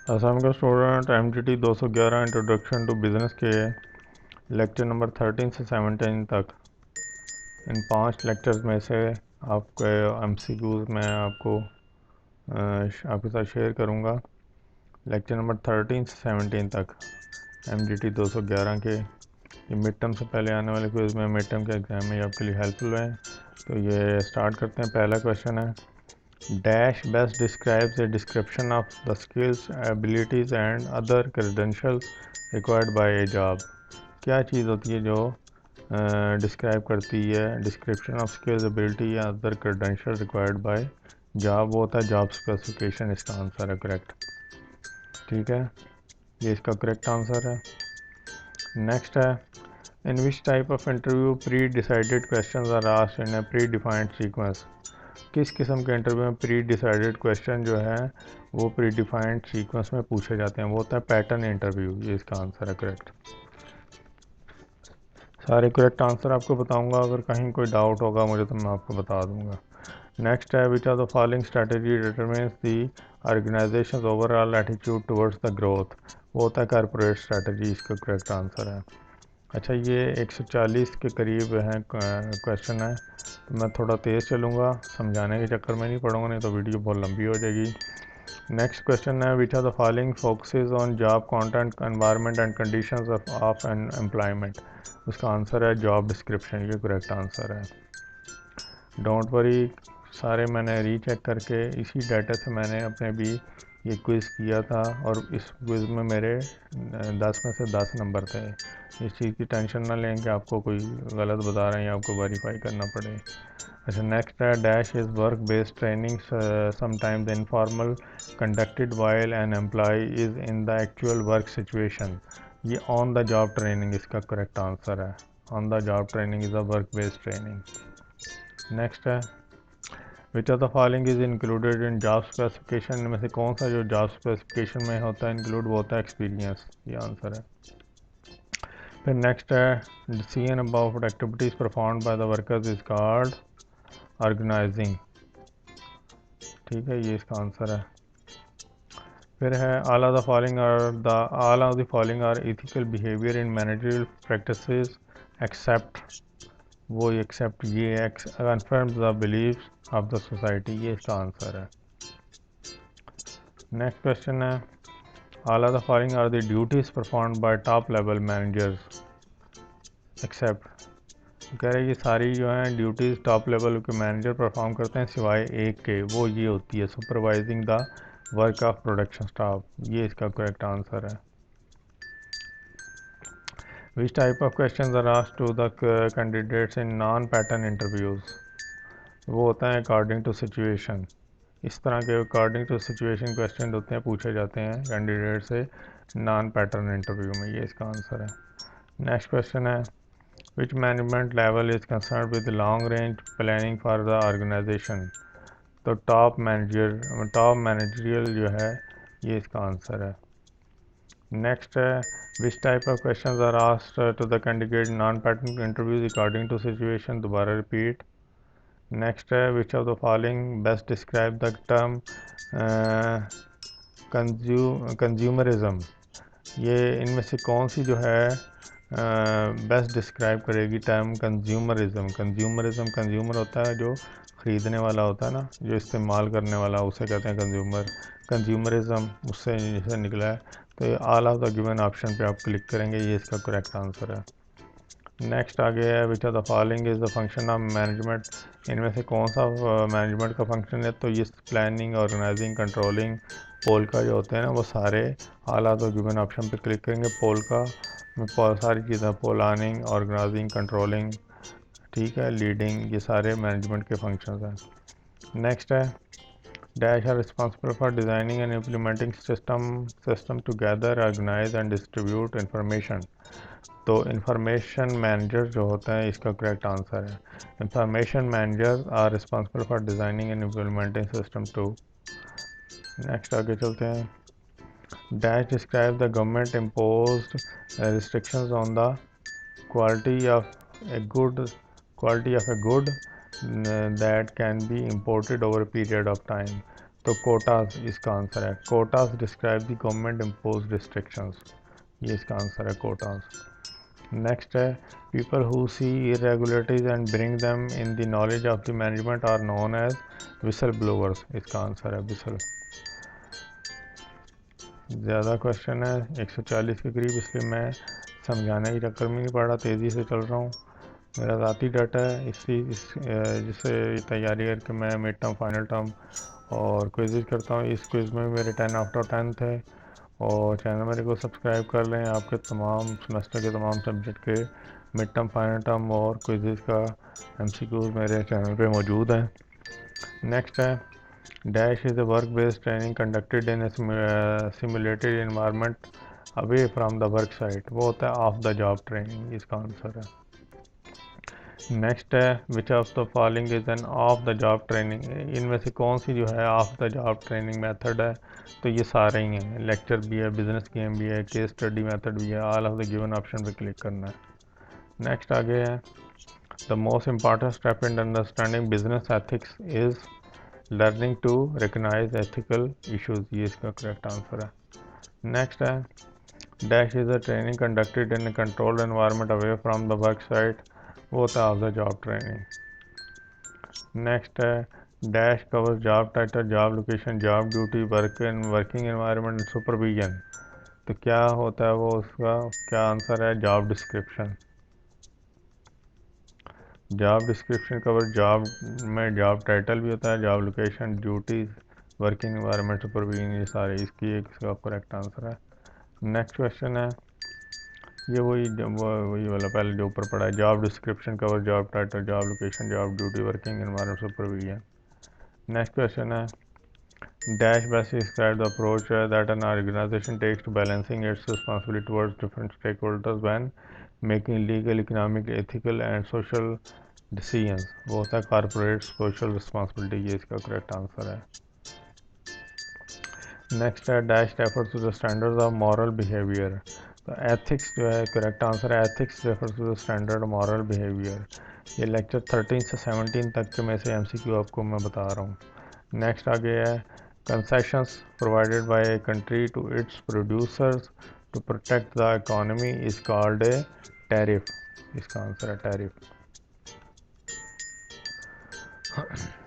असम का student MGT 211 introduction to business के lecture number 13 से 17 तक इन 5 लेक्चर्स में से आपके MCQs मैं आपके साथ शेयर करूंगा। लेक्चर नंबर 13 से 17 तक MGT 211 के ये मिड टर्म से पहले आने वाले क्विज़ में, मिड टर्म के एग्ज़ाम में ये आपके लिए हेल्पफुल है। तो ये स्टार्ट करते हैं। पहला क्वेश्चन है, dash best describes a description of the skills abilities and other credentials required by a job. क्या चीज़ होती है जो डिस्क्राइब करती है डिस्क्रिप्शन ऑफ स्किल्स एबिलिटी या other credential required by job? वो होता है जॉब स्पेसिफिकेशन। इसका आंसर है करेक्ट। ठीक है, ये इसका करेक्ट आंसर है। नेक्स्ट है, in which type of interview pre decided questions are asked in a pre defined sequence? किस किस्म के इंटरव्यू में प्री डिसाइडेड क्वेश्चन जो है वो प्री डिफाइंड सीक्वेंस में पूछे जाते हैं? वो होता है पैटर्न इंटरव्यू। ये इसका आंसर है करेक्ट। सारे करेक्ट आंसर आपको बताऊंगा, अगर कहीं कोई डाउट होगा मुझे तो मैं आपको बता दूंगा। नेक्स्ट है, which are the following strategy determines the organisation's overall attitude towards the growth? वो होता है कॉर्पोरेट स्ट्रेटजी। इसका करेक्ट आंसर है। अच्छा, ये 140 के करीब हैं क्वेश्चन है, तो मैं थोड़ा तेज़ चलूँगा, समझाने के चक्कर में नहीं पढ़ूंगा, नहीं तो वीडियो बहुत लंबी हो जाएगी। नेक्स्ट क्वेश्चन है, which are the following focuses on job content environment and conditions of an employment? उसका आंसर है जॉब डिस्क्रिप्शन। ये करेक्ट आंसर है। डोंट वरी, सारे मैंने रीचेक करके इसी डाटा से मैंने अपने भी ये क्विज़ किया था और इस क्विज़ में मेरे 10 में से 10 नंबर थे। इस चीज़ की टेंशन ना लें कि आपको कोई गलत बता रहे हैं या आपको वेरीफाई करना पड़े। अच्छा, नेक्स्ट है, dash is work based training sometimes informal conducted while an employ is in the actual work situation? ये ऑन द जॉब ट्रेनिंग इसका करेक्ट आंसर है। On the job training is a work based training. Next है, which of the following is included in job specification? में से कौन सा जो job specification में होता है इंक्लूड, वो होता है एक्सपीरियंस। ये आंसर है। फिर नेक्स्ट है, seeing about activities performed by the workers is called organising. ठीक है, ये इसका आंसर है। फिर है, all of the following are ethical behaviour in managerial practices except. वो एक्सेप्ट ये confirms the believes of the society. ये इसका आंसर है। नेक्स्ट क्वेश्चन है, all of the following are the duties performed by top level managers except. कह रहे हैं ये सारी जो हैं ड्यूटीज़ टॉप लेवल के मैनेजर परफॉर्म करते हैं सिवाय एक के, वो ये होती है supervising the work of production staff. ये इसका करेक्ट आंसर है। Which type of question are asked to the candidates in non pattern interviews? वो होता है अकॉर्डिंग टू सिचुएशन। इस तरह के अकॉर्डिंग टू सिचुएशन क्वेश्चन होते हैं, पूछे जाते हैं कैंडिडेट से नॉन पैटर्न इंटरव्यू में। ये इसका आंसर है। नेक्स्ट क्वेश्चन है, which management level is concern with long range planning for the organisation? तो टॉप मैनेजरियल जो है, ये इसका आंसर है। नेक्स्ट है, which type of questions are asked to the candidate non pattern interviews according to situation? दोबारा repeat. Next है, which of the following best describe the term consumerism? ये इनमें से कौन सी जो है बेस्ट डिस्क्राइब करेगी टर्म कंज्यूमरिज्म? कंज्यूमर होता है जो ख़रीदने वाला होता है ना, जो इस्तेमाल करने वाला, उसे कहते हैं कंज्यूमर। कंज्यूमरिज्म उससे जैसे निकला है। तो ये all of the given option पे आप क्लिक करेंगे, ये इसका करेक्ट आंसर है। नेक्स्ट आगे है, which of the following is the function of management? इनमें से कौन सा मैनेजमेंट का फंक्शन है? तो ये प्लानिंग, ऑर्गेनाइजिंग, कंट्रोलिंग, पोल का जो होते हैं ना, वो सारे all of the given option पे क्लिक करेंगे। पोल का सारी चीज़ें, प्लानिंग, ऑर्गेनाइजिंग, कंट्रोलिंग, ठीक है, लीडिंग, ये सारे मैनेजमेंट के फंक्शंस हैं। नेक्स्ट है, dash are responsible for designing and implementing system to gather, organise and distribute information? तो इंफॉर्मेशन मैनेजर जो होता है, इसका करेक्ट आंसर है। Information manager are responsible for designing and implementing system to. Next आगे चलते हैं, dash describe the government imposed restrictions on the quality of a good that can be imported over period of time? तो quotas इसका answer है। Quotas describe the government impose restrictions, ये इसका answer है quotas. Next है people who see irregularities and bring them in the knowledge of the management are known as whistle blowers, इसका answer है whistle. ज़्यादा question है 140 के करीब, इसलिए मैं समझाने की चक्कर में नहीं पड़ रहा, तेज़ी से चल रहा हूँ। मेरा ज़ाती डाटा है जिससे तैयारी करके मैं मिड टर्म, फाइनल टर्म और क्विज़ करता हूँ। इस क्विज़ में मेरे 10 आउट ऑफ 10 थे। और चैनल मेरे को सब्सक्राइब कर लें, आपके तमाम सेमेस्टर के तमाम सब्जेक्ट के मिड टर्म, फाइनल टर्म और क्विज़ का MCQs मेरे चैनल पे मौजूद हैं। नेक्स्ट है dash is a work based training conducted in simulated environment away from the work site, वो होता है ऑफ द जॉब ट्रेनिंग, इसका आंसर है। नेक्स्ट है which of the following is an of the job training, इनमें से कौन सी जो है off the job training method है, तो ये सारे ही हैं। लेक्चर भी है, बिजनेस गेम भी है, केस स्टडी मेथड भी है। All of the given option पे क्लिक करना है। नेक्स्ट आगे है the most important step in understanding business ethics is learning to recognise ethical issues, ये इसका करेक्ट आंसर है। नेक्स्ट है dash is a training conducted in controlled environment away from the work site, वो होता है off the job training. Next है dash covers job title, job location, job duty, working environment, supervision, तो क्या होता है वो, उसका क्या आंसर है job description. Job description cover job में जॉब टाइटल भी होता है, job location, duties, working environment, supervision, ये सारे इसकी एक इसका करेक्ट आंसर है। नेक्स्ट क्वेश्चन है ये वही वाला पहले जो ऊपर पड़ा है, job description cover job title, job location, job duty, working environment, supervision. Next question है dash best describe the approach that an organisation takes to balancing its responsibility towards different stake holders when making legal, economic, ethical and social decisions, वो होता है corporate social responsibility, ये इसका correct answer है। Next है dash refers to the standards of moral behaviour, तो ethics जो है करेक्ट आंसर है। Ethics refers to the standard moral behaviour. ये लेक्चर 13 से 17 तक के में से MCQ आपको मैं बता रहा हूँ। नेक्स्ट आगे है concessions provided by a country to its producers to protect the economy is called a tariff, इसका आंसर है tariff.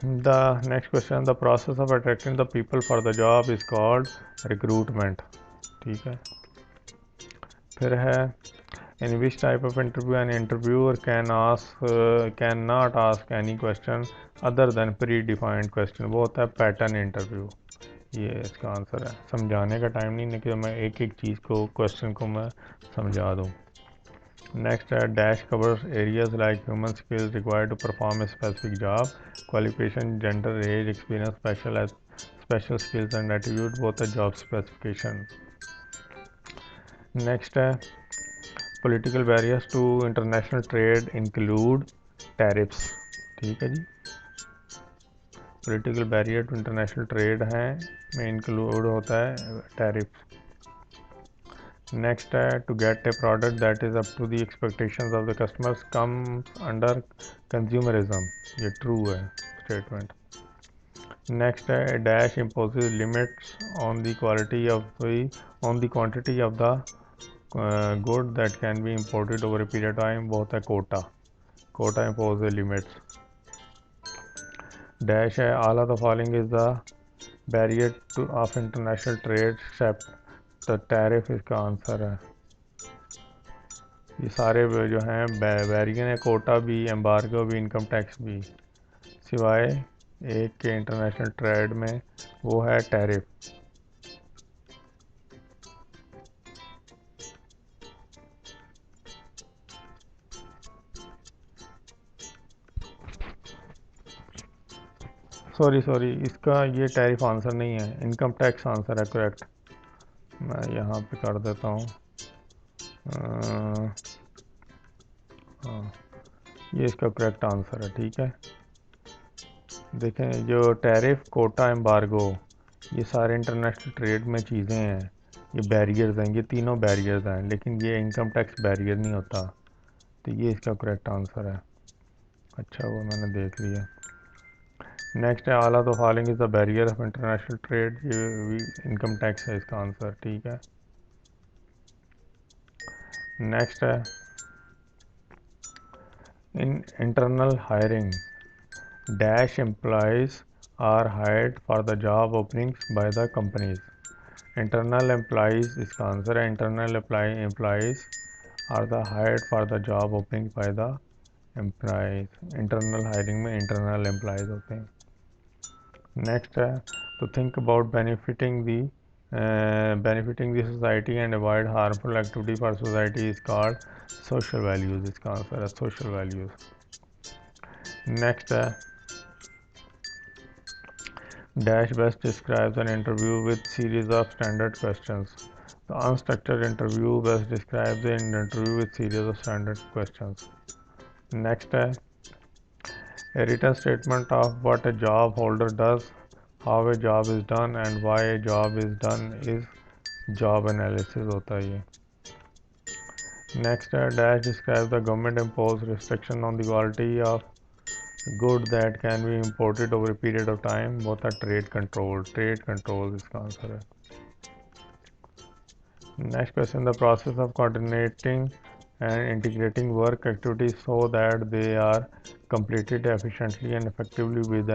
The next question the process of attracting the people for the job is called recruitment, ठीक है। फिर है in which type of interview an interviewer can not ask any question other than pre defined question, वो होता है pattern interview, ये इसका answer है। समझाने का टाइम नहीं है कि मैं एक एक चीज़ को क्वेश्चन को मैं समझा दूँ। नेक्स्ट है dash covers areas like human skills required to perform a specific job, qualification, gender, age, experience, special skills and attitude, वो होता है जॉब स्पेसिफिकेशन। नेक्स्ट है political barriers to international trade include tariffs, ठीक है जी। Political barrier to international trade है में include होता है टैरिफ। नेक्स्ट है to get a product that is up to the expectations of the customers come under consumerism, ये true है स्टेटमेंट। नेक्स्ट है dash imposes limits on the quality on the quantity of the good that can be imported over a period time, वो होता है quota. Quota impose limits. Dash है all of the following is the barrier to of international trade except the tariff, इसका answer है। ये सारे जो हैं बैरियर है, कोटा भी, एम्बार्गो भी, इनकम टैक्स भी, सिवाय एक के इंटरनेशनल ट्रेड में, वो है टैरिफ। सॉरी इसका ये टैरिफ आंसर नहीं है, इनकम टैक्स आंसर है करेक्ट। मैं यहाँ पे कर देता हूँ, हाँ ये इसका करेक्ट आंसर है, ठीक है। देखें जो टैरिफ, कोटा, एम्बार्गो, ये सारे इंटरनेशनल ट्रेड में चीज़ें हैं, ये बैरियर्स हैं, ये तीनों बैरियर्स हैं, लेकिन ये इनकम टैक्स बैरियर नहीं होता, तो ये इसका करेक्ट आंसर है। अच्छा वो मैंने देख लिया। नेक्स्ट है all to following is the barrier of international trade, ये इनकम टैक्स है इसका आंसर, ठीक है। नेक्स्ट है in internal hiring dash employees are hired for the job openings by the companies. Internal employees इसका आंसर है, internal employees are the hired for the job opening by the employees. Internal hiring में internal employees होते हैं। Next है तो think about benefiting the society and avoid harmful activity for society is called social values, इसका answer है social values। Next है dash best describes an interview with series of standard questions। The unstructured interview best describes an interview with series of standard questions। Next है a written statement of what a job holder does, how a job is done and why a job is done is job analysis होता है ये। Next है dash describe the government impose restriction on the quality of good that can be imported over a period of time, वो था trade control, trade control इसका answer है। Next question the process of coordinating and integrating work activities so that they are completed efficiently and effectively with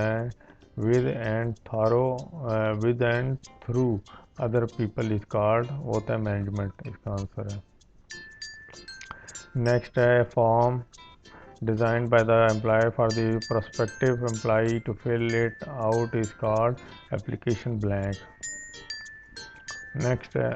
and through other people is called, वो होता है management, इसका answer है। Next है form designed by the employer for the prospective employee to fill it out is called application blank। Next है